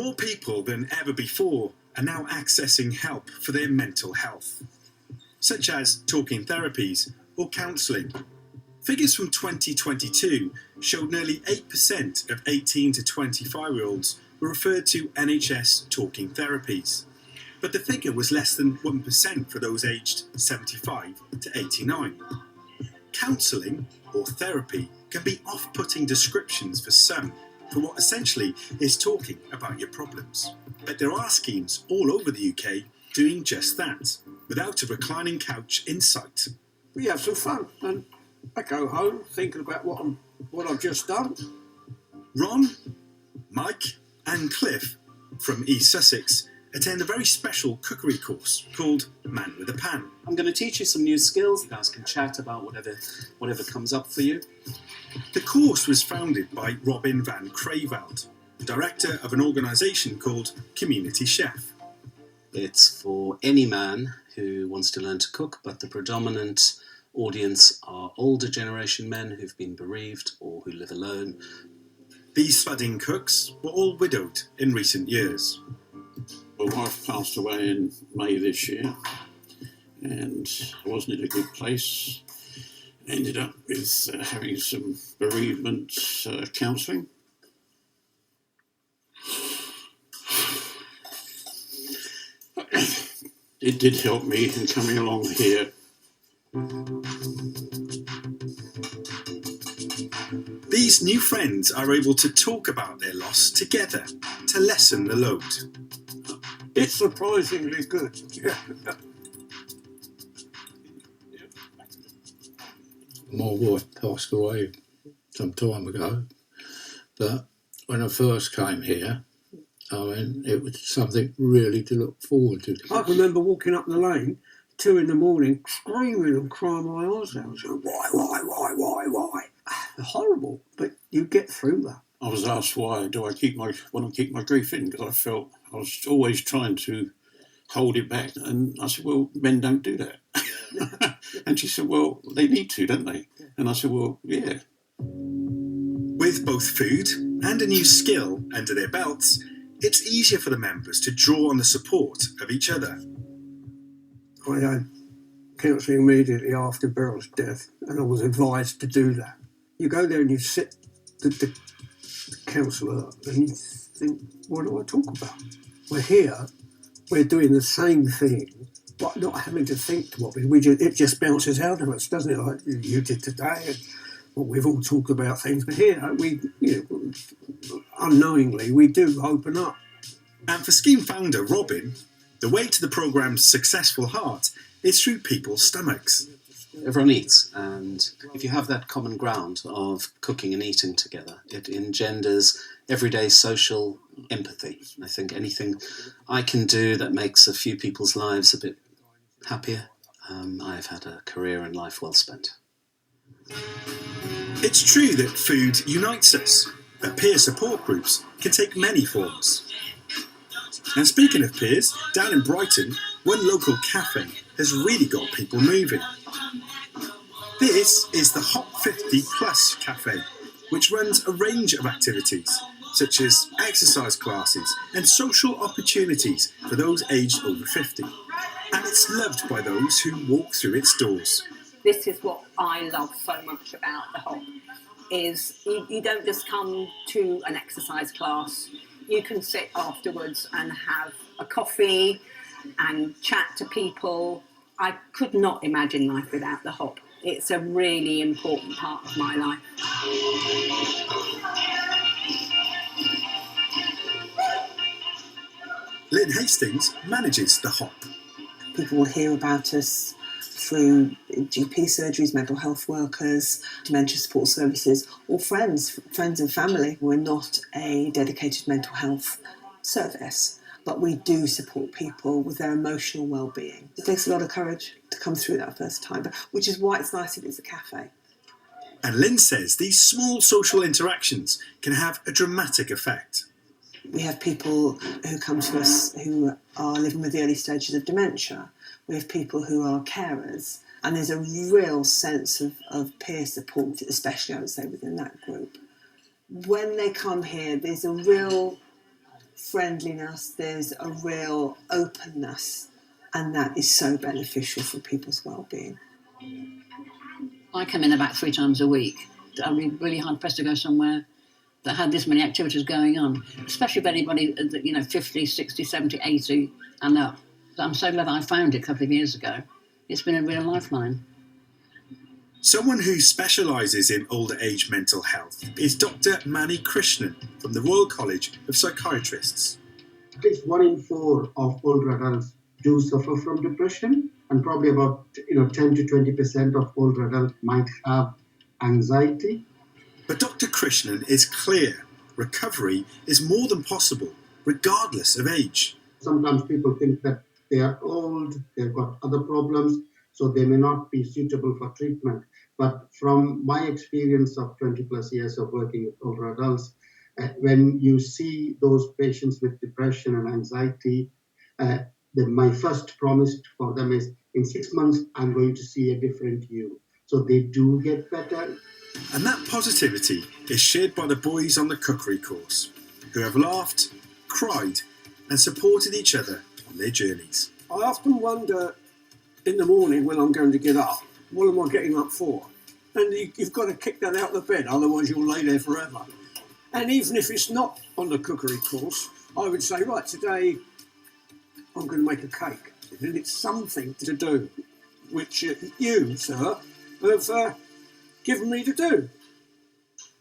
More people than ever before are now accessing help for their mental health, such as talking therapies or counselling. Figures from 2022 showed nearly 8% of 18 to 25-year-olds were referred to NHS talking therapies, but the figure was less than 1% for those aged 75 to 89. Counselling, or therapy, can be off-putting descriptions for some for what essentially is talking about your problems. But there are schemes all over the UK doing just that, without a reclining couch in sight. We have some fun, and I go home thinking about what I've just done. Ron, Mike and Cliff from East Sussex attend a very special cookery course called Man with a Pan. I'm going to teach you some new skills. You guys can chat about whatever comes up for you. The course was founded by Robin van Creveld, director of an organisation called Community Chef. It's for any man who wants to learn to cook, but the predominant audience are older generation men who've been bereaved or who live alone. These budding cooks were all widowed in recent years. My wife passed away in May this year, and I wasn't in a good place. Ended up with having some bereavement counselling. It did help me in coming along here. These new friends are able to talk about their loss together to lessen the load. It's surprisingly good. My wife passed away some time ago, but when I first came here, I mean, it was something really to look forward to. I can remember walking up the lane, 2 a.m, screaming and crying my eyes out. So, why? Horrible, but you get through that. I was asked why do I want to keep my grief in, because I felt I was always trying to hold it back, and I said, well, men don't do that. And she said, well, they need to, don't they? And I said, well, yeah. With both food and a new skill under their belts, it's easier for the members to draw on the support of each other. I had counselling immediately after Beryl's death, and I was advised to do that. You go there and you sit the counsellor and you think, what do I talk about? We're here, we're doing the same thing, but not having to think to what it just bounces out of us, doesn't it? Like you did today, and well, we've all talked about things, but here, unknowingly, we do open up. And for scheme founder Robin, the way to the programme's successful heart is through people's stomachs. Everyone eats, and if you have that common ground of cooking and eating together, it engenders everyday social empathy. I think anything I can do that makes a few people's lives a bit happier, I've had a career and life well spent. It's true that food unites us, but peer support groups can take many forms. And speaking of peers, down in Brighton, one local cafe has really got people moving. This is the Hop 50 Plus Cafe, which runs a range of activities, such as exercise classes and social opportunities for those aged over 50. And it's loved by those who walk through its doors. This is what I love so much about the Hop, is you don't just come to an exercise class. You can sit afterwards and have a coffee and chat to people. I could not imagine life without the Hop. It's a really important part of my life. Lynn Hastings manages the Hop. People will hear about us through GP surgeries, mental health workers, dementia support services, or friends and family. We're not a dedicated mental health service, but we do support people with their emotional well-being. It takes a lot of courage to come through that first time, which is why it's nice if it's a cafe. And Lynn says these small social interactions can have a dramatic effect. We have people who come to us who are living with the early stages of dementia. We have people who are carers, and there's a real sense of peer support, especially I would say within that group. When they come here, there's a real friendliness, there's a real openness, and that is so beneficial for people's well-being. I come in about 3 times a week. I'd be really hard pressed to go somewhere that had this many activities going on, especially if anybody, 50, 60, 70, 80 and up. So I'm so glad I found it a couple of years ago. It's been a real lifeline. Someone who specialises in older age mental health is Dr. Mani Krishnan from the Royal College of Psychiatrists. At least 1 in 4 of older adults do suffer from depression, and probably about 10 to 20% of older adults might have anxiety. But Dr. Krishnan is clear recovery is more than possible, regardless of age. Sometimes people think that they are old, they've got other problems, so they may not be suitable for treatment. But from my experience of 20 plus years of working with older adults, when you see those patients with depression and anxiety, my first promise for them is, in 6 months, I'm going to see a different you. So they do get better. And that positivity is shared by the boys on the cookery course, who have laughed, cried, and supported each other on their journeys. I often wonder in the morning when I'm going to get up, what am I getting up for? And you've got to kick that out of bed, otherwise you'll lay there forever. And even if it's not on the cookery course, I would say, right, today I'm going to make a cake. And it's something to do, which you, sir, have given me to do.